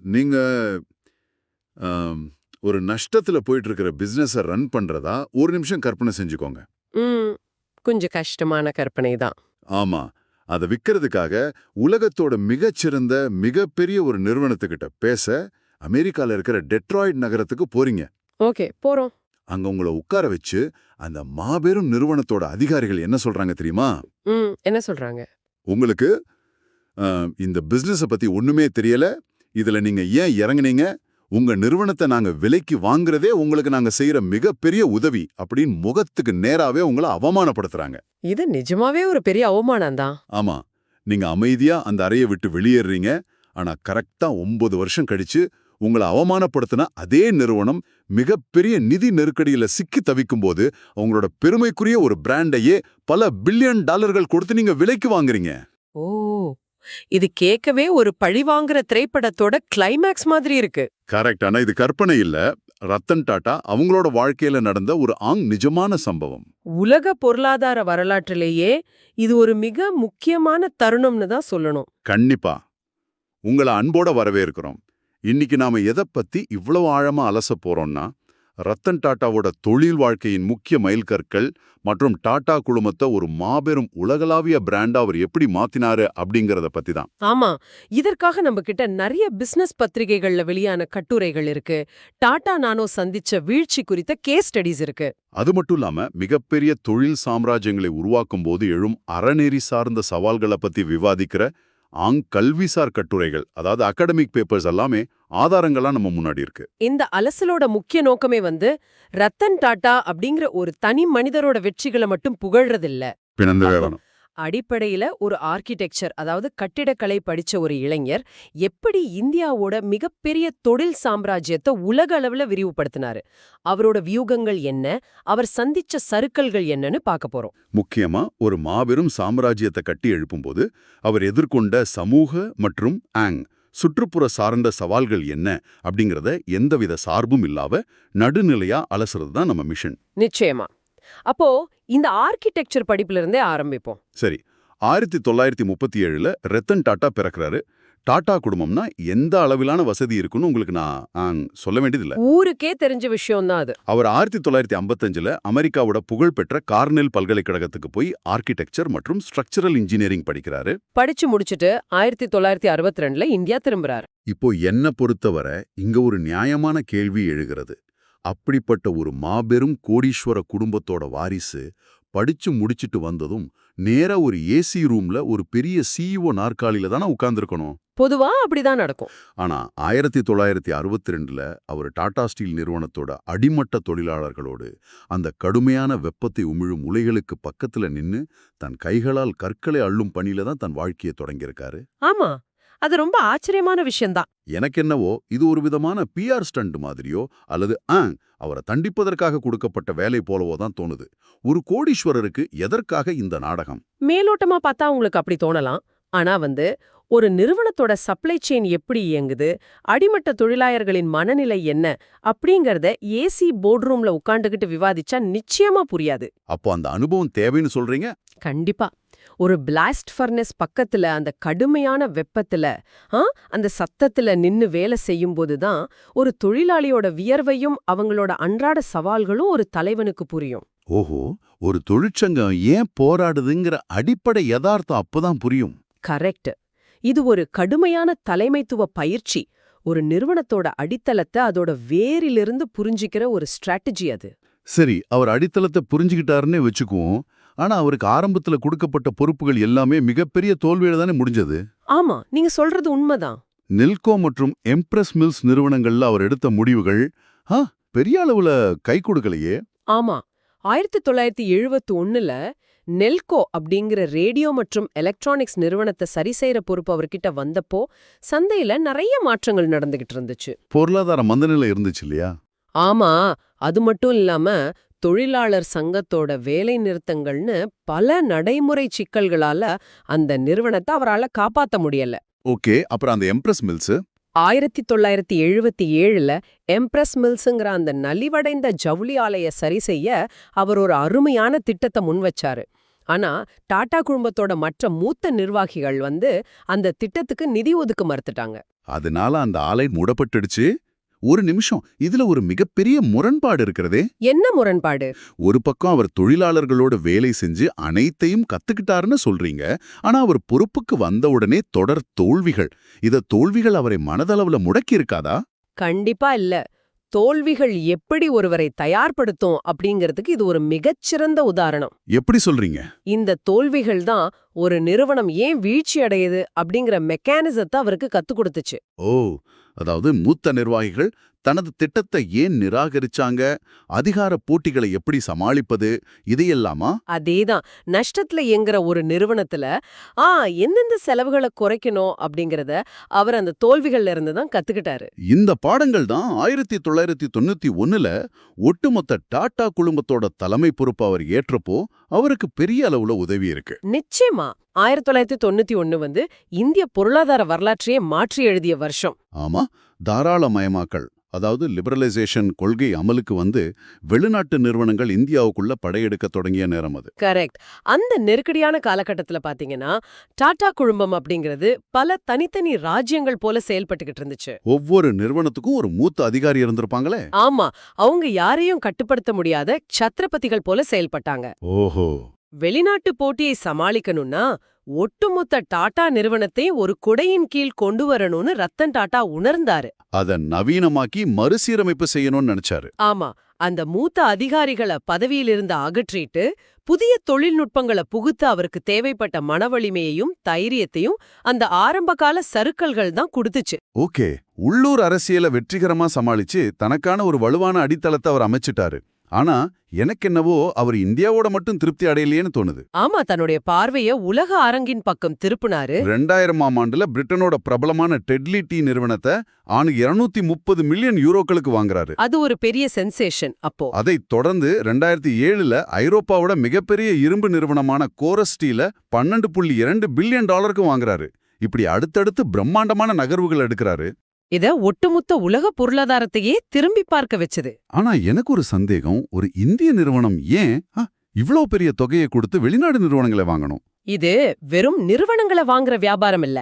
நீங்க ஆம், ஒரு நஷ்டத்துல போயிட்டு இருக்கிற பிசினஸ ரன் பண்றதா ஒரு நிமிஷம் கற்பனை செஞ்சுக்கோங்க. ம். கொஞ்சம் கஷ்டமான கற்பனை தான். ஆமா. அத விக்கிறதுக்காக உலகத்தோட மிகச்சிறந்த மிகப்பெரிய ஒரு நிறுவனத்துக்கிட்ட பேச அமெரிக்கால இருக்கிற டெட்ராய்ட் நகரத்துக்கு போறீங்க. ஓகே, போறோம். அங்க உங்கள உட்கார வச்சு அந்த மாபெரும் நிறுவனத்தோட அதிகாரிகள் என்ன சொல்றாங்க தெரியுமா? என்ன சொல்றாங்க? உங்களுக்கு இந்த பிசினஸ பத்தி ஒண்ணுமே தெரியல. இதுல நீங்க ஏன் இறங்குனீங்க? உங்க நிறுவனத்தை நாங்க விலைக்கு வாங்குறதே உங்களுக்கு நாங்க செய்யற மிகப்பெரிய உதவி அப்படின்னு முகத்துக்கு நேராவே உங்களை அவமானப்படுத்துறாங்க. இது நிஜமாவே ஒரு பெரிய அவமானம் தான். ஆமா. நீங்க அமைதியா அந்த அறையை விட்டு வெளியேறீங்க. ஆனா கரெக்டா 9 வருஷம் கழிச்சு உங்களை அவமானப்படுத்தின அதே நிறுவனம் மிகப்பெரிய நிதி நெருக்கடியில சிக்கி தவிக்கும்போது அவங்களோட பெருமைக்குரிய ஒரு பிராண்டையே பல பில்லியன் டாலர்கள் கொடுத்து நீங்க விலைக்கு வாங்குறீங்க. ஓ, இது கேட்கவே ஒரு பழிவாங்குற திரைப்படத்தோட கிளைமேக்ஸ் மாதிரி இருக்கு. கரெக்ட். ஆனா இது கற்பனை இல்ல. ரத்தன் டாடா அவங்களோட வாழ்க்கையில நடந்த ஒரு நிஜமான சம்பவம். உலக பொருளாதார வரலாற்றிலேயே இது ஒரு மிக முக்கியமான தருணம்னு தான் சொல்லணும். கண்டிப்பா. உங்களை அன்போட வரவேற்கிறோம். இன்னைக்கு நாம எதை பத்தி இவ்வளவு ஆழமா அலச போறோம்னா, ரத்தன் டாட்டாவோட தொழில் வாழ்க்கையின் முக்கிய மைல்கற்கள் மற்றும் டாடா குழுமத்தை ஒரு மாபெரும் உலகளாவிய பிராண்டா அவர் எப்படி மாத்தினாரு அப்படிங்கறத பத்தி தான். ஆமா, இதற்காக நம்ம கிட்ட நிறைய பிசினஸ் பத்திரிகைகள்ல வெளியான கட்டுரைகள் இருக்கு. டாடா நானோ சந்திச்ச வீழ்ச்சி குறித்த கேஸ் ஸ்டடிஸ் இருக்கு. அது மட்டும் இல்லாம மிகப்பெரிய தொழில் சாம்ராஜ்யங்களை உருவாக்கும் போது எழும் அறநெறி சார்ந்த சவால்களை பத்தி விவாதிக்கிற கல்விசார் கட்டுரைகள், அதாவது அகாடமிக் பேப்பர்ஸ் எல்லாமே ஆதாரங்களா நம்ம முன்னாடி இருக்கு. இந்த அலசலோட முக்கிய நோக்கமே ரத்தன் டாடா அப்படிங்கிற ஒரு தனி மனிதரோட வெற்றிகளை மட்டும் புகழ்றதில்ல. அடிப்படையில ஒரு ஆர்கிடெக்சர், அதாவது கட்டிடக்கலை படிச்ச ஒரு இளைஞர் எப்படி இந்தியாவோட மிகப்பெரிய தொழில் சாம்ராஜ்யத்தை உலக அளவுல விரிவுபடுத்தினாரு, அவரோட வியூகங்கள் என்ன, அவர் சந்திச்ச சறுக்கல்கள் என்னன்னு பார்க்க போறோம். முக்கியமா ஒரு மாபெரும் சாம்ராஜ்யத்தை கட்டி எழுப்பும்போது அவர் எதிர்கொண்ட சமூக மற்றும் சுற்றுப்புற சார்ந்த சவால்கள் என்ன அப்படிங்கறத எந்தவித சார்பும் இல்லாம நடுநிலையா அலசுறது தான் நம்ம மிஷன். நிச்சயமா. அப்போ இந்த ஆர்கிடெக்சர் படிப்புல இருந்தே ஆரம்பிப்போம். சரி. 1937ல ரத்தன் டாடா பிறக்கிறாரு. டாடா குடும்பம்னா எந்த அளவிலான வசதி இருக்குன்னு உங்களுக்கு நான் சொல்ல வேண்டியதில்லை. ஊருக்கே தெரிஞ்ச விஷயம் தான் அது. அவர் 1955ல அமெரிக்காவோட புகழ்பெற்ற கார்னெல் பல்கலைக்கழகத்துக்கு போய் ஆர்கிடெக்சர் மற்றும் ஸ்ட்ரக்சரல் இன்ஜினியரிங் படிக்கிறாரு. படிச்சு முடிச்சுட்டு 1962ல இந்தியா திரும்புறாரு. இப்போ என்ன பொறுத்தவரை இங்க ஒரு நியாயமான கேள்வி எழுகிறது. அப்படிப்பட்ட ஒரு மாபெரும் கோடீஸ்வர குடும்பத்தோட வாரிசு படிச்சு முடிச்சிட்டு வந்ததும் நேரா ஒரு ஏசி ரூம்ல ஒரு பெரிய சிஇஓ நாற்காலியில தானே உட்கார்ந்துருக்கணும். பொதுவா அப்படிதான் நடக்கும். ஆனா 1962ல அவர் டாடா ஸ்டீல் நிறுவனத்தோட அடிமட்ட தொழிலாளர்களோடு அந்த கடுமையான வெப்பத்தை உமிழும் உலைகளுக்கு பக்கத்துல நின்னு தன் கைகளால் கற்களை அள்ளும் பணியில தான் தன் வாழ்க்கையை தொடங்கியிருக்காரு. ஆமா, அது ரொம்ப ஆச்சரியமான விஷயம்தான். எனக்கு என்னவோ இது ஒரு விதமான பிஆர் ஸ்டண்ட் மாதிரியோ அல்லது அவரை தண்டிப்பதற்காக கொடுக்கப்பட்ட வேலை போலவோ தான் தோணுது. ஒரு கோடீஸ்வரருக்கு எதற்காக இந்த நாடகம்? மேலோட்டமா பார்த்தா உங்களுக்கு அப்படி தோணலாம். ஆனா ஒரு நிறுவனத்தோட சப்ளை செயின் எப்படி இயங்குது, அடிமட்ட தொழிலாளர்களின் மனநிலை என்ன அப்படிங்கறத ஏசி போர்ட் ரூம்ல உட்காந்துக்கிட்டு விவாதிச்சா நிச்சயமா புரியாது. அப்போ அந்த அனுபவம் தேவைன்னு சொல்றீங்க? கண்டிப்பா. ஒரு பிளாஸ்ட் ஃபர்னஸ் பக்கத்துல அந்த கடுமையான வெப்பத்துல அந்த சத்தத்துல நின்னு வேலை செய்யும் போதுதான் ஒரு தொழிலாளியோட வியர்வையும் அவங்களோட அன்றாட சவால்களும் ஒரு தலைவனுக்கு புரியும். ஓஹோ, ஒரு தொழிற்சங்கம் ஏன் போராடுதுங்கிற அடிப்படை யதார்த்தம் அப்பதான் புரியும். கரெக்ட். இது ஒரு கடுமையான தலைமைத்துவ பயிற்சி. ஒரு நிறுவனத்தோட அடித்தளத்தை அதோட வேரிலிருந்து புரிஞ்சிக்கிற ஒரு ஸ்ட்ராட்டஜி அது. சரி, அவர் அடித்தளத்தை புரிஞ்சுக்கிட்டாருன்னே வச்சுக்குவோம். ஆனா அவருக்கு ஆரம்பத்துல கொடுக்கப்பட்ட பொறுப்புகள் எல்லாமே மிகப்பெரிய தோல்வியில தானே முடிஞ்சது. ஆமா, நீங்க சொல்றது உண்மைதான். நெல்கோ மற்றும் எம்ப்ரஸ் மில்ஸ் நிறுவனங்கள்ல அவர் எடுத்த முடிவுகள் பெரிய அளவுல கை கொடுக்கலையே. ஆமா, 1971ல நெல்கோ அப்படிங்கிற ரேடியோ மற்றும் எலக்ட்ரானிக்ஸ் நிறுவனத்தை சரி செய்யற பொறுப்பு அவர்கிட்ட வந்தப்போ சந்தையில நிறைய மாற்றங்கள் நடந்துகிட்டு இருந்துச்சு. பொருளாதார மந்தநிலை இருந்துச்சு இல்லையா? ஆமா, அது மட்டும் இல்லாம தொழிலாளர் சங்கத்தோட வேலை நிறுத்தங்கள்னு பல நடைமுறை சிக்கல்களால அந்த நிறுவனத்தை அவரால காப்பாத்த முடியல. ஓகே, அப்புறம் அந்த எம்ப்ரஸ் மில்ஸ் 1977ல எம்ப்ரஸ் மில்ஸுங்கிற அந்த நலிவடைந்த ஜவுளி ஆலைய சரி செய்ய அவர் ஒரு அருமையான திட்டத்தை முன்வச்சாரு. ஆனா டாடா குடும்பத்தோட மற்ற மூத்த நிர்வாகிகள் அந்த திட்டத்துக்கு நிதி ஒதுக்க மறுத்துட்டாங்க. அதனால அந்த ஆலை மூடப்பட்டுடுச்சு. ஒரு நிமிஷம், இதுல ஒரு மிகப்பெரிய முரண்பாடு இருக்கிறதே. என்ன முரண்பாடு? ஒரு பக்கம் அவர் தொழிலாளர்களோட வேலை செஞ்சு அனைத்தையும் கத்துக்கிட்டாருன்னு சொல்றீங்க. ஆனா அவர் பொறுப்புக்கு வந்த உடனே தொடர் தோல்விகள். தோல்விகள் அவரை மனதளவுல முடக்கி இருக்காதா? கண்டிப்பா இல்ல. தோல்விகள் எப்படி ஒருவரை தயார்படுத்தும் அப்படிங்கிறதுக்கு இது ஒரு மிகச்சிறந்த உதாரணம். எப்படி சொல்றீங்க? இந்த தோல்விகள் தான் ஒரு நிறுவனம் ஏன் வீழ்ச்சி அடையுது அப்படிங்கிற மெக்கானிசத்தை அவருக்கு கத்துக் கொடுத்துச்சு. ஓ, அதாவது மூத்த நிர்வாகிகள் தனது திட்டத்தை ஏன் நிராகரிச்சாங்க, அதிகார போட்டிகளை எப்படி சமாளிப்பது, இதையெல்லாமா? அதேதான். நஷ்டத்துல இயங்குற ஒரு நிறுவனத்துல எந்தெந்த செலவுகளை குறைக்கணும் அப்படிங்கறத அவர் அந்த தோல்விகள்ல இருந்து தான் கத்துக்கிட்டாரு. இந்த பாடங்கள் தான் 1991ல ஒட்டுமொத்த டாடா குழுமத்தோட தலைமை பொறுப்பு அவர் ஏற்றப்போ அவருக்கு பெரிய அளவுல உதவி இருக்கு. நிச்சயமா 1991 வந்து இந்திய பொருளாதார வரலாற்றையே மாற்றி எழுதிய வருஷம். ஆமா, தாராளமயமாக்கல், அதாவது லிபரலைசேஷன் கொள்கை அமலுக்கு வந்து வெளிநாட்டு நிறுவனங்கள் இந்தியாவுக்குள்ள படையெடுக்க தொடங்கிய நேரம் அது. கரெக்ட். அந்த நெருக்கடியான காலகட்டத்துல பாத்தீங்கன்னா டாடா குழுமம் அப்படிங்கிறது பல தனித்தனி ராஜ்யங்கள் போல செயல்பட்டுக்கிட்டு இருந்துச்சு. ஒவ்வொரு நிறுவனத்துக்கும் ஒரு மூத்த அதிகாரி இருந்திருப்பாங்களே. ஆமா, அவங்க யாரையும் கட்டுப்படுத்த முடியாத சத்ரபதிகள் போல செயல்பட்டாங்க. ஓஹோ. வெளிநாட்டு போட்டியை சமாளிக்கணும்னா ஒட்டுமொத்த டாடா நிறுவனத்தை ஒரு குடையின் கீழ் கொண்டு வரணும்னு ரத்தன் டாடா உணர்ந்தாரு. அத நவீனமாக்கி மறுசீரமைப்பு செய்யணும்னு நினைச்சாரு. ஆமா, அந்த மூத்த அதிகாரிகளை பதவியிலிருந்து அகற்றிட்டு புதிய தொழில்நுட்பங்களை புகுத்த அவருக்கு தேவைப்பட்ட மனவலிமையையும் தைரியத்தையும் அந்த ஆரம்பகால சறுக்கல்கள் தான் கொடுத்துச்சு. ஓகே, உள்ளூர் அரசியலை வெற்றிகரமா சமாளிச்சு தனக்கான ஒரு வலுவான அடித்தளத்தை அவர் அமைச்சிட்டாரு. ஆனா எனக்கென்னவோ அவர் இந்தியாவோட மட்டும் திருப்தி அடையலையேன்னு தோணுது. ஆமா, தன்னுடைய பார்வைய உலக அரங்கின் பக்கம் திருப்பினாரு. 2000ஆம் ஆண்டுல பிரிட்டனோட பிரபலமான டெட்லி டீ நிறுவனத்தை 230 மில்லியன் யூரோக்களுக்கு வாங்குறாரு. அது ஒரு பெரிய சென்சேஷன் அப்போ. அதைத் தொடர்ந்து 2007ல ஐரோப்பாவோட மிகப்பெரிய இரும்பு நிறுவனமான கோரஸ் டீல $12.2 பில்லியன் வாங்குறாரு. இப்படி அடுத்தடுத்து பிரம்மாண்டமான நகர்வுகள் எடுக்கிறாரு. இத ஒட்டுமொத்த உலக பொருளாதாரத்தையே திரும்பி பார்க்க வச்சது. ஆனா எனக்கு ஒரு சந்தேகம், ஒரு இந்திய நிறுவனம் ஏன் இவ்ளோ பெரிய தொகையை கொடுத்து வெளிநாடு நிறுவனங்களை வாங்கணும்? இது வெறும் நிறுவனங்களை வாங்குற வியாபாரம் இல்ல.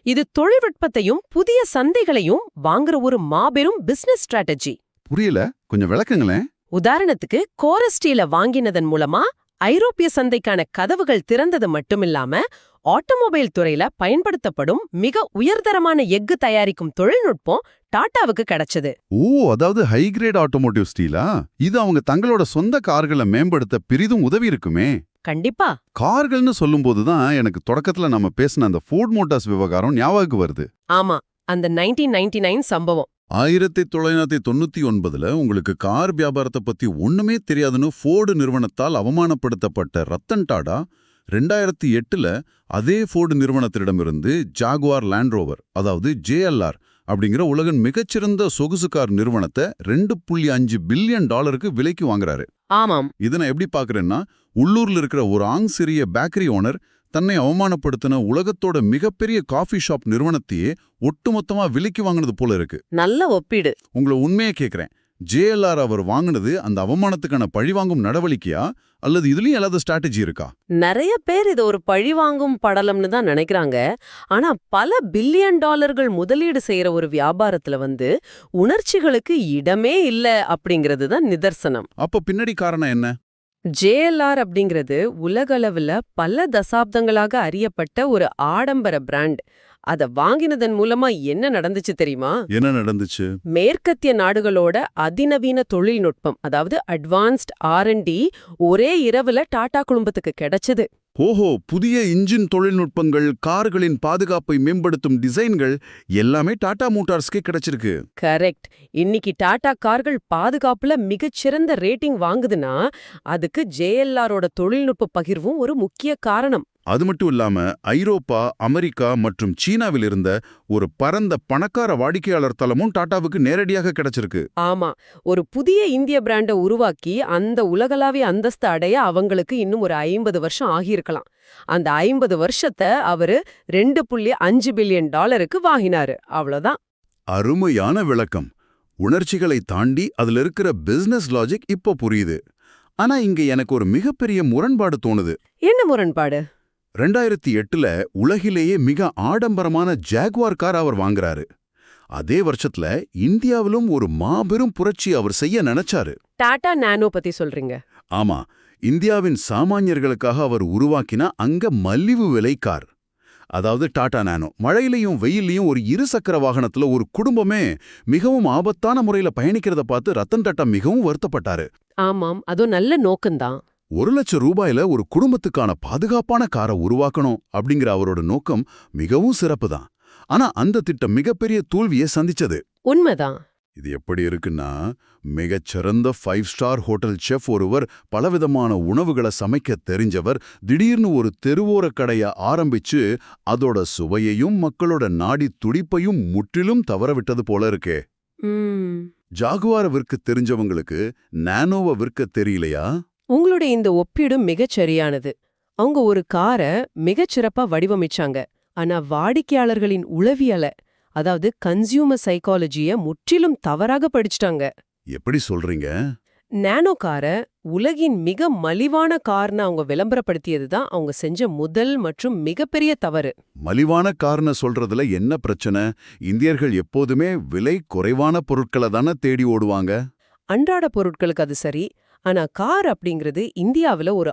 இது தொழில்நுட்பத்தையும் புதிய சந்தைகளையும் வாங்குற ஒரு மாபெரும் பிசினஸ் ஸ்ட்ராட்டஜி. புரியல, கொஞ்சம் விளக்குங்களேன். உதாரணத்துக்கு கோரஸ் டீல வாங்கினதன் மூலமா ஐரோப்பிய சந்தைக்கான கதவுகள் திறந்தது மட்டுமில்லாம ஆட்டோமொபைல் துறையில பயன்படுத்தப்படும் மிக உயர்தரமான எஃகு தயாரிக்கும் தொழில்நுட்பம் டாடாவுக்கு கிடைச்சது. ஓ, அதாவது ஹை கிரேட் ஆட்டோமோட்டிவ் ஸ்டீலா? இது அவங்க தங்களோட சொந்த கார்களை மேம்படுத்த பெரிதும் உதவி இருக்குமே. கண்டிப்பா. கார்கள்னு சொல்லும்போது தான் எனக்கு தொடக்கத்துல நம்ம பேசின அந்த ஃபோர்ட் மோட்டார்ஸ் விவகாரம் ஞாபகம் வருது. ஆமா, அந்த 1999 சம்பவம். 1999ல உங்களுக்கு கார் வியாபாரத்தை பத்தி ஒண்ணுமே தெரியாதுன்னு ஃபோர்டு நிறுவனத்தால் அவமானப்படுத்தப்பட்ட ரத்தன் டாடா 2008ல அதே ஃபோர்டு நிறுவனத்திடமிருந்து ஜாகுவார் லேண்ட் ரோவர், அதாவது JLR அப்படிங்கிற உலகின் மிகச்சிறந்த சொகுசு கார் நிறுவனத்தை $2.5 பில்லியன் விலைக்கு வாங்குறாரு. ஆமாம். இதை நான் எப்படி பாக்குறேன்னா, உள்ளூர்ல இருக்கிற ஒரு சிறிய பேக்கரி ஓனர் தன்னை அவமானப்படுத்தின உலகத்தோட மிகப்பெரிய காஃபி ஷாப் நிறுவனத்தையே ஒட்டுமொத்தமா விலைக்கு வாங்கினது போல இருக்கு. நல்ல ஒப்பீடு. உங்களை உண்மையே கேக்குறேன், JLR அவர் வாங்கினது அந்த அவமானத்துக்கான பழிவாங்கும் நடவடிக்கையா, அல்லது இதுலயும் ஏதாவது ஸ்ட்ராட்டஜி இருக்கா? நிறைய பேர் இது ஒரு பழிவாங்கும் படலம்னு தான் நினைக்கிறாங்க. ஆனா பல பில்லியன் டாலர்கள் முதலீடு செய்யற ஒரு வியாபாரத்துல உணர்ச்சிகளுக்கு இடமே இல்ல அப்படிங்கிறது தான் நிதர்சனம். அப்ப பின்னாடி காரணம் என்ன? JLR அப்படிங்கிறது உலகளவுல பல தசாப்தங்களாக அறியப்பட்ட ஒரு ஆடம்பர பிராண்ட். அத வாங்கினதன் மூலமா என்ன நடந்துச்சு தெரியுமா? என்ன நடந்துச்சு? மேற்கத்திய நாடுகளோட அதிநவீன தொழில்நுட்பம், அதாவது அட்வான்ஸ்ட் R&D ஒரே இரவுல டாடா குழுமத்துக்கு கிடைச்சது. ஓஹோ, புதிய இன்ஜின் தொழில்நுட்பங்கள், கார்களின் பாதுகாப்பை மேம்படுத்தும் டிசைன்கள் எல்லாமே டாடா மோட்டார்ஸ்க்கே கிடைச்சிருக்கு. கரெக்ட். இன்னைக்கு டாடா கார்கள் பாதுகாப்புல மிகச்சிறந்த ரேட்டிங் வாங்குதுன்னா அதுக்கு JLRோட தொழில்நுட்ப பகிர்வும் ஒரு முக்கிய காரணம். அது மட்டும் இல்லாம ஐரோப்பா, அமெரிக்கா மற்றும் சீனாவில் இருந்த ஒரு பரந்த பணக்கார வாடிக்கையாளர் தளமும் டாடாவுக்கு நேரடியாக கிடைச்சிருக்கு. ஆமா, ஒரு புதிய இந்திய பிராண்டை உருவாக்கி அந்த உலகளாவிய அந்தஸ்து அடைய அவங்களுக்கு இன்னும் ஒரு 50 வருஷம் ஆகியிருக்கலாம். அந்த 50 வருஷத்தை அவரு $2.5 பில்லியன் வாங்கினாரு. அவ்வளவுதான். அருமையான விளக்கம். உணர்ச்சிகளை தாண்டி அதுல இருக்கிற பிசினஸ் லாஜிக் இப்போ புரியுது. ஆனா இங்க எனக்கு ஒரு மிகப்பெரிய முரண்பாடு தோணுது. என்ன முரண்பாடு? 2008ல உலகிலேயே மிக ஆடம்பரமான ஜாகுவார் கார் அவர் வாங்குறாரு. அதே வருஷத்துல இந்தியாவிலும் ஒரு மாபெரும் புரட்சி அவர் செய்ய நினைச்சாரு. டாடா நானோ பத்தி சொல்றீங்க? ஆமா, இந்தியாவின் சாமானியர்களுக்காக அவர் உருவாக்கின அங்க மலிவு விலை கார், அதாவது டாடா நானோ. மழையிலையும் வெயிலையும் ஒரு இருசக்கர வாகனத்துல ஒரு குடும்பமே மிகவும் ஆபத்தான முறையில பயணிக்கிறத பார்த்து ரத்தன் டாடா மிகவும் வருத்தப்பட்டாரு. ஆமாம், அதுவும் நல்ல நோக்கம்தான். 1,00,000 ரூபாயில ஒரு குடும்பத்துக்கான பாதுகாப்பான காரை உருவாக்கணும் அப்படிங்கிற அவரோட நோக்கம் மிகவும் சிறப்பு தான். ஆனா அந்த திட்டம் மிகப்பெரிய தோல்வியை சந்திச்சது. உண்மைதான். இது எப்படி இருக்குன்னா, மிகச்சிறந்த 5 ஸ்டார் ஹோட்டல் செஃப் ஒருவர், பலவிதமான உணவுகளை சமைக்க தெரிஞ்சவர், திடீர்னு ஒரு தெருவோர கடைய ஆரம்பிச்சு அதோட சுவையையும் மக்களோட நாடி துடிப்பையும் முற்றிலும் தவறவிட்டது போல இருக்கே. ஜாகுவார விற்க தெரிஞ்சவங்களுக்கு நானோவை விற்க தெரியலையா? உங்களுடைய இந்த ஒப்பீடு மிகச் சரியானது. அவங்க ஒரு காரை மிகச்சிறப்பா வடிவமைச்சாங்க. ஆனா வாடிக்கையாளர்களின் உளவியல, அதாவது கன்சியூமர் சைக்காலஜிய முற்றிலும் தவறாக படிச்சிட்டாங்க. எப்படி சொல்றீங்க? நானோ காரை உலகின் மிக மலிவான கார்னு அவங்க விளம்பரப்படுத்தியதுதான் அவங்க செஞ்ச முதல் மற்றும் மிகப்பெரிய தவறு. மலிவான கார்னு சொல்றதுல என்ன பிரச்சனை? இந்தியர்கள் எப்போதுமே விலை குறைவான பொருட்களை தானே தேடி ஓடுவாங்க. அன்றாட பொருட்களுக்கு அது சரி. ஆனா கார் அப்படிங்கிறது இந்தியாவுல ஒரு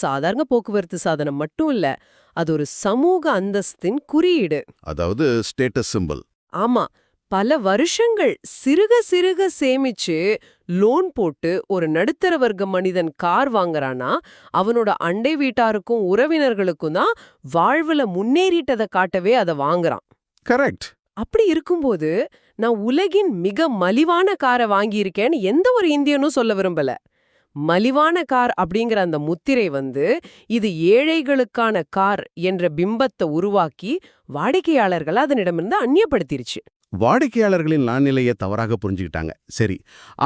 சாதாரண போக்குவரத்து சாதனம் மட்டும் இல்ல, அது ஒரு சமூக அந்தஸ்தின் குறியீடு. அதாவது ஸ்டேட்டஸ் சிம்பல். ஆமா, பல வருஷங்கள் சிறுக சிறுக சேமிச்சு லோன் போட்டு ஒரு நடுத்தர வர்க்க மனிதன் கார் வாங்குறானா, அவனோட அண்டை வீட்டாருக்கும் உறவினர்களுக்கும் தான் வாழ்வுல முன்னேறிட்டதை காட்டவே அதை வாங்குறான். கரெக்ட். அப்படி இருக்கும்போது நான் உலகின் மிக மலிவான காரை வாங்கியிருக்கேன்னு எந்த ஒரு இந்தியனும் சொல்ல விரும்பல. மலிவான கார் அப்படிங்கிற அந்த முத்திரை இது ஏழைகளுக்கான கார் என்ற பிம்பத்தை உருவாக்கி வாடிக்கையாளர்கள் அதனிடமிருந்து அந்நியப்படுத்திருச்சு. வாடிக்கையாளர்களின் நாநிலையை தவறாக புரிஞ்சுக்கிட்டாங்க. சரி,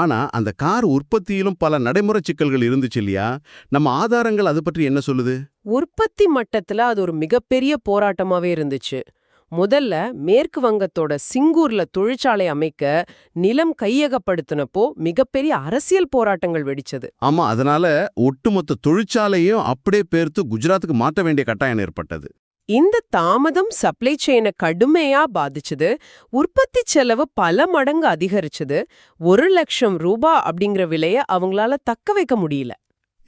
ஆனா அந்த கார் உற்பத்தியிலும் பல நடைமுறை சிக்கல்கள் இருந்துச்சு இல்லையா? நம்ம ஆதாரங்கள் அது பற்றி என்ன சொல்லுது? உற்பத்தி மட்டத்துல அது ஒரு மிகப்பெரிய போராட்டமாவே இருந்துச்சு. முதல்ல மேற்கு வங்கத்தோட சிங்கூர்ல தொழிற்சாலை அமைக்க நிலம் கையகப்படுத்தினப்போ மிகப்பெரிய அரசியல் போராட்டங்கள் வெடிச்சது. ஆமா, அதனால ஒட்டுமொத்த தொழிற்சாலையும் அப்படியே பேர்த்து குஜராத்துக்கு மாற்ற வேண்டிய கட்டாயம் ஏற்பட்டது. இந்த தாமதம் சப்ளை செயினை கடுமையா பாதிச்சது. உற்பத்தி செலவு பல மடங்கு அதிகரிச்சது. 1,00,000 ரூபாய் அப்படிங்கிற விலைய அவங்களால தக்க வைக்க முடியல.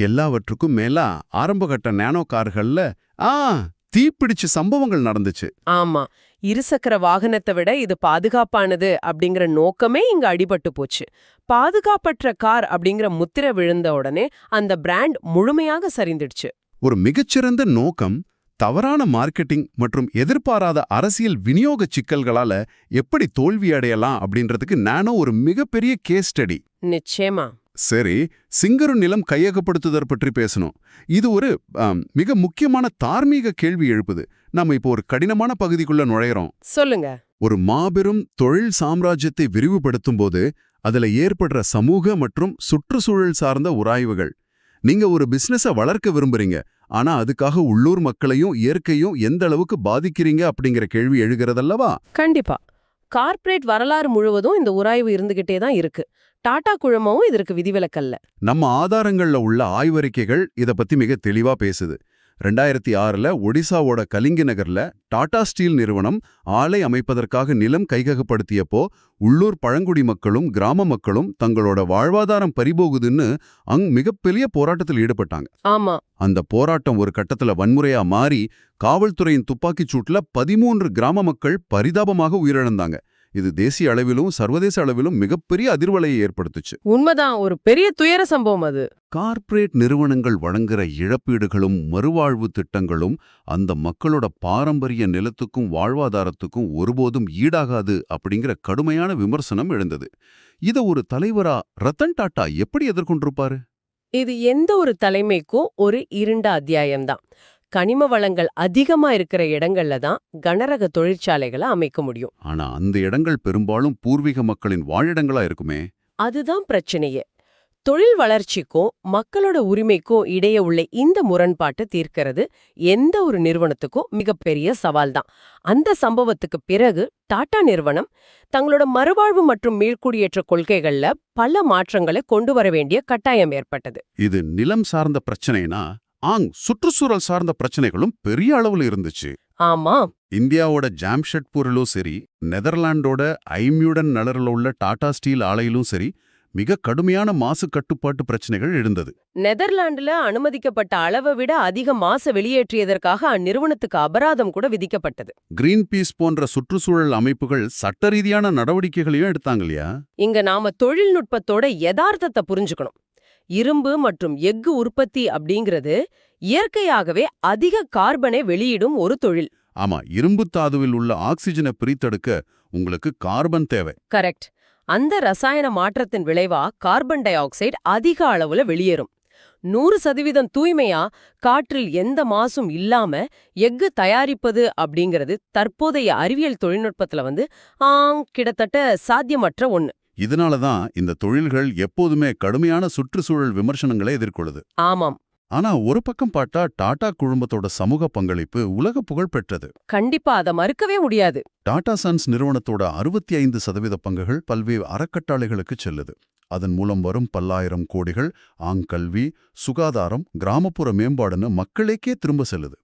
எல்லாவற்றுக்கும் மேலா ஆரம்பகட்ட நானோ கார்கள்ல தீப்பிடிச்சு சம்பவங்கள் நடந்துச்சு. ஆமா, இருசக்கர வாகனத்தை விட இது பாதுகாப்பானது அப்படிங்கிற நோக்கமே இங்க அடிபட்டு போச்சு. பாதுகாப்பற்ற கார் அப்படிங்கிற முத்திரை விழுந்த உடனே அந்த பிராண்ட் முழுமையாக சரிந்துடுச்சு. ஒரு மிகச்சிறந்த நோக்கம் தவறான மார்க்கெட்டிங் மற்றும் எதிர்பாராத அரசியல் விநியோக சிக்கல்களால எப்படி தோல்வி அடையலாம் அப்படின்றதுக்கு நானோ ஒரு மிகப்பெரிய கேஸ் ஸ்டடி. நிச்சயமா. சரி, சிங்கரு நிலம் கையகப்படுத்துதல் பற்றி பேசணும். இது ஒரு மிக முக்கியமான தார்மீக கேள்வி எழுப்புது. நம்ம இப்போ ஒரு கடினமான பகுதிக்குள்ள நுழையிறோம். சொல்லுங்க. ஒரு மாபெரும் தொழில் சாம்ராஜ்யத்தை விரிவுபடுத்தும் போது அதுல ஏற்படுற சமூக மற்றும் சுற்றுச்சூழல் சார்ந்த உராய்வுகள். நீங்க ஒரு பிசினஸை வளர்க்க விரும்புறீங்க, ஆனா அதுக்காக உள்ளூர் மக்களையும் இயற்கையும் எந்த அளவுக்கு பாதிக்கிறீங்க அப்படிங்கிற கேள்வி எழுகிறதல்லவா? கண்டிப்பா. கார்ப்பரேட் வரலாறு முழுவதும் இந்த உராய்வு இருந்துகிட்டே தான் இருக்கு. டாடா குழுமமும் இதற்கு விதிவிலக்கல்ல. நம்ம ஆதாரங்கள்ல உள்ள ஆய்வறிக்கைகள் இத பத்தி மிக தெளிவா பேசுது. 2006ல ஒடிசாவோட கலிங்கி நகர்ல டாடா ஸ்டீல் நிறுவனம் ஆலை அமைப்பதற்காக நிலம் கையகப்படுத்தியப்போ உள்ளூர் பழங்குடி மக்களும் கிராம மக்களும் தங்களோட வாழ்வாதாரம் பறிபோகுதுன்னு மிகப்பெரிய போராட்டத்தில் ஈடுபட்டாங்க. ஆமா, அந்த போராட்டம் ஒரு கட்டத்துல வன்முறையா மாறி காவல்துறையின் துப்பாக்கிச் சூட்ல 13 கிராம மக்கள் பரிதாபமாக உயிரிழந்தாங்க. இது தேசிய அளவிலும் சர்வதேச அளவிலும் மிகப்பெரிய அதிர்வலையை ஏற்படுத்துச்சு. உண்மைதான், ஒரு பெரிய துயர சம்பவம் அது. கார்ப்பரேட் நிறுவனங்கள் வழங்குற இழப்பீடுகளும் மறுவாழ்வு திட்டங்களும் அந்த மக்களோட பாரம்பரிய நிலத்துக்கும் வாழ்வாதாரத்துக்கும் ஒருபோதும் ஈடாகாது அப்படிங்கிற கடுமையான விமர்சனம் எழுந்தது. இத ஒரு தலைவரா ரத்தன் டாடா எப்படி எதிர்கொண்டிருப்பாரு? இது எந்த ஒரு தலைமைக்கும் ஒரு இருண்ட அத்தியாயம்தான். கனிம வளங்கள் அதிகமா இருக்கிற இடங்கள்ல தான் கனரக தொழிற்சாலைகளை அமைக்க முடியும். ஆனா அந்த இடங்கள் பெரும்பாலும் பூர்வீக மக்களின் வாழிடங்களா இருக்குமே. அதுதான் பிரச்சனையே. தொழில் வளர்ச்சிக்கும் மக்களோட உரிமைக்கும் இடையே உள்ள இந்த முரண்பாட்டை தீர்க்கிறது எந்த ஒரு நிறுவனத்துக்கும் மிகப்பெரிய சவால் தான். அந்த சம்பவத்துக்கு பிறகு டாடா நிறுவனம் தங்களோட மறுவாழ்வு மற்றும் மீள்குடியேற்ற கொள்கைகள்ல பல மாற்றங்களை கொண்டு வர வேண்டிய கட்டாயம் ஏற்பட்டது. இது நிலம் சார்ந்த பிரச்சனைனா சுற்றுச்சூழல் சார்ந்த பிரச்சனைகளும் பெரிய அளவுல இருந்துச்சு. ஆமா. இந்தியாவோட ஜாம்ஷெட்பூரிலும் சரி, நெதர்லாண்டோட ஐம்யூடன் நகரில் உள்ள டாடா ஸ்டீல் ஆலையிலும் சரி, மிக கடுமையான மாசு கட்டுப்பாட்டு பிரச்சனைகள் எழுந்தது. நெதர்லாண்டுல அனுமதிக்கப்பட்ட அளவை விட அதிக மாசு வெளியேற்றியதற்காக அந்நிறுவனத்துக்கு அபராதம் கூட விதிக்கப்பட்டது. கிரீன் பீஸ் போன்ற சுற்றுச்சூழல் அமைப்புகள் சட்ட ரீதியான நடவடிக்கைகளையும் எடுத்தாங்க இல்லையா? இங்க நாம தொழில்நுட்பத்தோட யதார்த்தத்தை புரிஞ்சுக்கணும். இரும்பு மற்றும் எஃகு உற்பத்தி அப்படிங்கிறது இயற்கையாகவே அதிக கார்பனை வெளியிடும் ஒரு தொழில். ஆமா, இரும்பு தாதுவில் உள்ள ஆக்சிஜனை பிரித்தெடுக்க உங்களுக்கு கார்பன் தேவை. கரெக்ட். அந்த ரசாயன மாற்றத்தின் விளைவா கார்பன் டை ஆக்சைடு அதிக அளவுல வெளியேறும். 100% தூய்மையா காற்றில் எந்த மாசும் இல்லாம எஃகு தயாரிப்பது அப்படிங்கிறது தற்போதைய அறிவியல் தொழில்நுட்பத்துல கிட்டத்தட்ட சாத்தியமற்ற ஒண்ணு. இதனால தான் இந்த தொழில்கள் எப்போதுமே கடுமையான சுற்றுச்சூழல் விமர்சனங்களை எதிர்கொள்ளுது. ஆமாம். ஆனா ஒரு பக்கம் பார்த்தா டாடா குழுமத்தோட சமூக பங்களிப்பு உலக புகழ் பெற்றது. கண்டிப்பா அதை மறுக்கவே முடியாது. டாடா சன்ஸ் நிறுவனத்தோட 65% பங்குகள் பல்வேறு அறக்கட்டளைகளுக்கு செல்லுது. அதன் மூலம் வரும் பல்லாயிரம் கோடிகள் கல்வி, சுகாதாரம், கிராமப்புற மேம்பாடுன்னு மக்களுக்கே திரும்ப செல்லுது.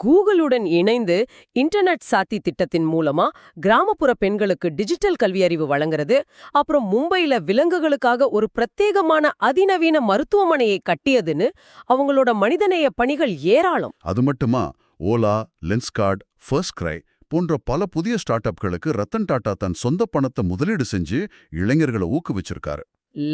கூகுளுடன் இணைந்து இன்டர்நெட் சாத்தி திட்டத்தின் மூலமா கிராமப்புற பெண்களுக்கு டிஜிட்டல் கல்வியறிவு வழங்குறது, அப்புறம் மும்பையில விலங்குகளுக்காக ஒரு பிரத்யேகமான அதிநவீன மருத்துவமனையை கட்டியதுன்னு அவங்களோட மனிதநேய பணிகள் ஏராளம். அது மட்டுமா, ஓலா, லென்ஸ்கார்ட், ஃபர்ஸ்ட் கிரை போன்ற பல புதிய ஸ்டார்ட் அப்களுக்கு ரத்தன் டாடா தன் சொந்த பணத்தை முதலீடு செஞ்சு இளைஞர்களை ஊக்குவிச்சிருக்காரு.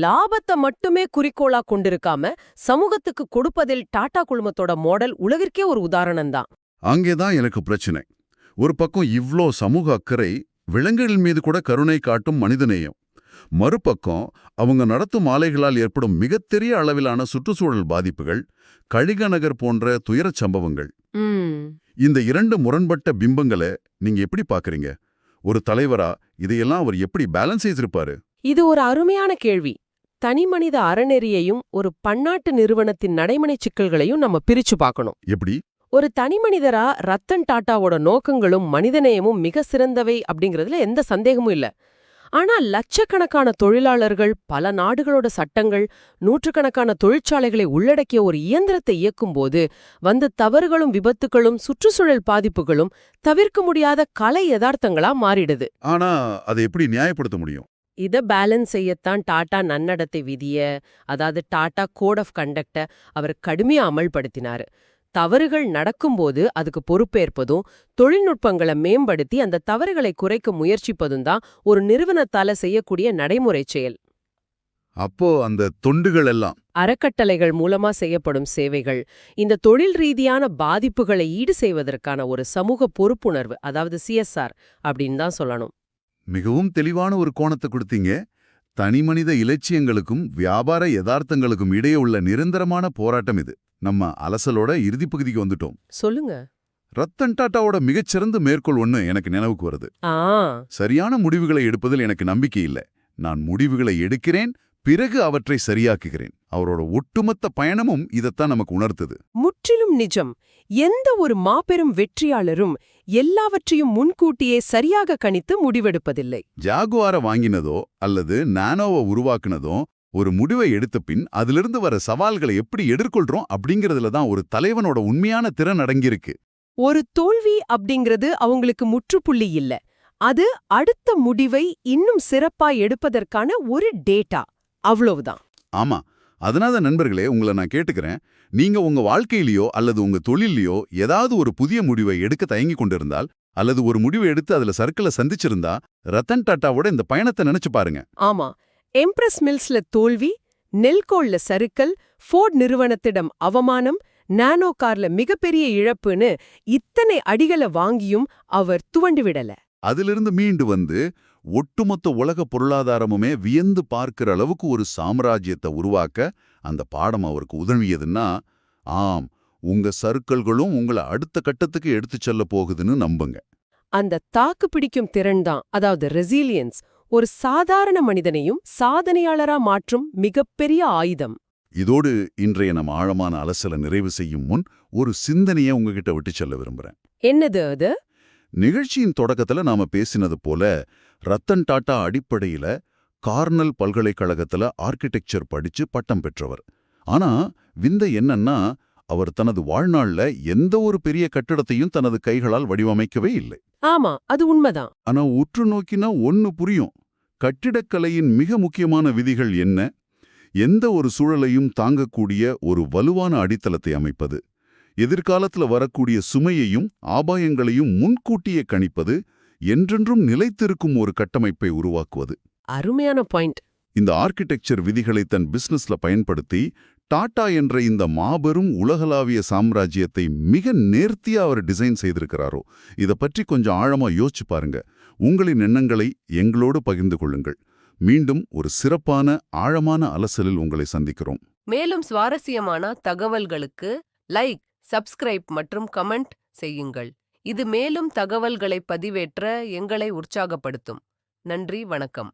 லாபத்தை மட்டுமே குறிக்கோளா கொண்டிருக்காம சமூகத்துக்கு கொடுப்பதில் டாடா குழுமத்தோட மாடல் உலகிற்கே ஒரு உதாரணம்தான். அங்கேதான் எனக்கு பிரச்சனை. ஒரு பக்கம் இவ்ளோ சமூக அக்கறை, விலங்குகள் மீது கூட கருணை காட்டும் மனிதநேயம். மறுபக்கம் அவங்க நடத்தும் ஆலைகளால் ஏற்படும் மிகப்பெரிய அளவிலான சுற்றுச்சூழல் பாதிப்புகள், கழிகநகர் போன்ற துயரச் சம்பவங்கள். இந்த இரண்டு முரண்பட்ட பிம்பங்களை நீங்க எப்படி பாக்குறீங்க? ஒரு தலைவரா இதையெல்லாம் அவர் எப்படி பேலன்ஸ் செய்திருப்பாரு? இது ஒரு அருமையான கேள்வி. தனிமனித அறநெறியையும் ஒரு பன்னாட்டு நிறுவனத்தின் நடைமுறை சிக்கல்களையும் நம்ம பிரிச்சு பார்க்கணும். எப்படி? ஒரு தனிமனிதரா ரத்தன் டாட்டாவோட நோக்கங்களும் மனிதநேயமும் மிக சிறந்தவை அப்படிங்கிறதுல எந்த சந்தேகமும் இல்ல. ஆனா லட்சக்கணக்கான தொழிலாளர்கள், பல நாடுகளோட சட்டங்கள், நூற்றுக்கணக்கான தொழிற்சாலைகளை உள்ளடக்கிய ஒரு இயந்திரத்தை இயக்கும்போது தவறுகளும் விபத்துகளும் சுற்றுச்சூழல் பாதிப்புகளும் தவிர்க்க முடியாத கலை யதார்த்தங்களா மாறிடுது. ஆனா அதை எப்படி நியாயப்படுத்த முடியும்? இத பேலன்ஸ் செய்யத்தான் டாடா நன்னடத்தை விதிய, அதாவது டாடா கோட் ஆஃப் கண்டக்ட அவர் கடுமையா அமல்படுத்தினாரு. தவறுகள் நடக்கும்போது அதுக்கு பொறுப்பேற்பதும், தொழில்நுட்பங்களை மேம்படுத்தி அந்த தவறுகளை குறைக்க முயற்சிப்பதும் தான் ஒரு நிறுவனத்தால செய்யக்கூடிய நடைமுறை செயல். அப்போ அந்த தொண்டுகள் எல்லாம் அறக்கட்டளைகள் மூலமா செய்யப்படும் சேவைகள் இந்த தொழில் ரீதியான பாதிப்புகளை ஈடு செய்வதற்கான ஒரு சமூக பொறுப்புணர்வு, அதாவது CSR அப்படின்னு தான் சொல்லணும். மிகவும் தெளிவான ஒரு கோணத்தை கொடுத்தீங்க. தனிமனித இலட்சியங்களுக்கும் வியாபார யதார்த்தங்களுக்கும் இடையே உள்ள நிரந்தரமான போராட்டம் இது. நம்ம அலசலோட இறுதி பகுதிக்கு வந்துட்டோம். சொல்லுங்க. ரத்தன் டாட்டாவோட மிகச்சிறந்த மேற்கோள் ஒண்ணு எனக்கு நினைவுக்கு வருது. சரியான முடிவுகளை எடுப்பதில் எனக்கு நம்பிக்கை இல்லை, நான் முடிவுகளை எடுக்கிறேன், பிறகு அவற்றை சரியாக்குகிறேன். அவரோட ஒட்டுமொத்த பயணமும் இதைத்தான் நமக்கு உணர்த்துது. முற்றிலும் நிஜம். எந்த ஒரு மாபெரும் வெற்றியாளரும் எல்லாவற்றையும் முன்கூட்டியே சரியாக கணித்து முடிவெடுப்பதில்லை. ஜாகுவாரை வாங்கினதோ அல்லது நானோவை உருவாக்குனதோ ஒரு முடிவை எடுத்த பின் அதிலிருந்து வர சவால்களை எப்படி எதிர்கொள்றோம் அப்படிங்கறதுல தான் ஒரு தலைவனோட உண்மையான திறன் அடங்கியிருக்கு. ஒரு தோல்வி அப்படிங்கிறது அவங்களுக்கு முற்றுப்புள்ளி இல்ல, அது அடுத்த முடிவை இன்னும் சிறப்பா எடுப்பதற்கான ஒரு டேட்டா, அவ்வளவுதான். ஆமா, அதனால நண்பர்களே உங்களை நான் கேட்டுக்கிறேன், நீங்க உங்க வாழ்க்கையிலயோ அல்லது உங்க தொழிலையோ ஏதாவது ஒரு புதிய முடிவை எடுக்க தயங்கி கொண்டிருந்தால், அல்லது ஒரு முடிவை எடுத்து அதுல சர்க்கிளை சந்திச்சிருந்தா, ரத்தன் டாட்டாவோட இந்த பயணத்தை நினைச்சு பாருங்க. ஆமா, எம்ப்ரஸ் மில்ஸ்ல தோல்வி, நெல்கோல்ல சறுக்கல், ஃபோர்ட் நிறுவனத்திடம் அவமானம், நானோ கார்ல மிகப்பெரிய இழப்புன்னு இத்தனை அடிகளை வாங்கியும் அவர் துவண்டு விடல. அதிலிருந்து மீண்டு வந்து ஒட்டுமொத்த உலக பொருளாதாரமுமே வியந்து பார்க்கிற அளவுக்கு ஒரு சாம்ராஜ்யத்தை உருவாக்க அந்த பாடம் அவருக்கு உதவியதுன்னா, ஆம், உங்க சறுக்கல்களும் உங்களை அடுத்த கட்டத்துக்கு எடுத்துச் செல்ல போகுதுன்னு நம்புங்க. அந்த தாக்கு பிடிக்கும் திறன்தான், அதாவது ரெசிலியன்ஸ், ஒரு சாதாரண மனிதனையும் சாதனையாளரா மாற்றும் மிகப்பெரிய ஆயுதம். இதோடு இன்றைய நம்ம ஆழமான அலசலை நிறைவு செய்யும் முன் ஒரு சிந்தனையை உங்ககிட்ட விட்டு செல்ல விரும்புறேன். என்னது அது? நிகழ்ச்சியின் தொடக்கத்துல நாம பேசினது போல ரத்தன் டாடா அடிப்படையில கார்னல் பல்கலைக்கழகத்துல ஆர்கிடெக்சர் படிச்சு பட்டம் பெற்றவர். ஆனா விந்தை என்னன்னா, அவர் தனது வாழ்நாள்ல எந்த ஒரு பெரிய கட்டிடத்தையும் தனது கைகளால் வடிவமைக்கவே இல்லை. ஆமா, அது உண்மைதான். ஆனா உற்று நோக்கினா ஒன்னு புரியும். கட்டிடக்கலையின் மிக முக்கியமான விதிகள் என்ன? எந்த ஒரு சூழலையும் தாங்கக்கூடிய ஒரு வலுவான அடித்தளத்தை அமைப்பது, எதிர்காலத்துல வரக்கூடிய சுமையையும் ஆபாயங்களையும் முன்கூட்டியே கணிப்பது, என்றென்றும் நிலைத்திருக்கும் ஒரு கட்டமைப்பை உருவாக்குவது. அருமையான பாயிண்ட். இந்த ஆர்க்கிடெக்சர் விதிகளை தன் பிசினஸ்ல பயன்படுத்தி டாடா என்ற இந்த மாபெரும் உலகளாவிய சாம்ராஜ்யத்தை மிக நேர்த்தியா அவர் டிசைன் செய்திருக்கிறாரோ, இத பற்றி கொஞ்சம் ஆழமா யோசிச்சு பாருங்க. உங்களின் எண்ணங்களை எங்களோடு பகிர்ந்து கொள்ளுங்கள். மீண்டும் ஒரு சிறப்பான ஆழமான அலசலில் உங்களை சந்திக்கிறோம். மேலும் சுவாரஸ்யமான தகவல்களுக்கு லைக், சப்ஸ்கிரைப் மற்றும் கமெண்ட் செய்யுங்கள். இது மேலும் தகவல்களை பதிவேற்ற எங்களை உற்சாகப்படுத்தும். நன்றி, வணக்கம்.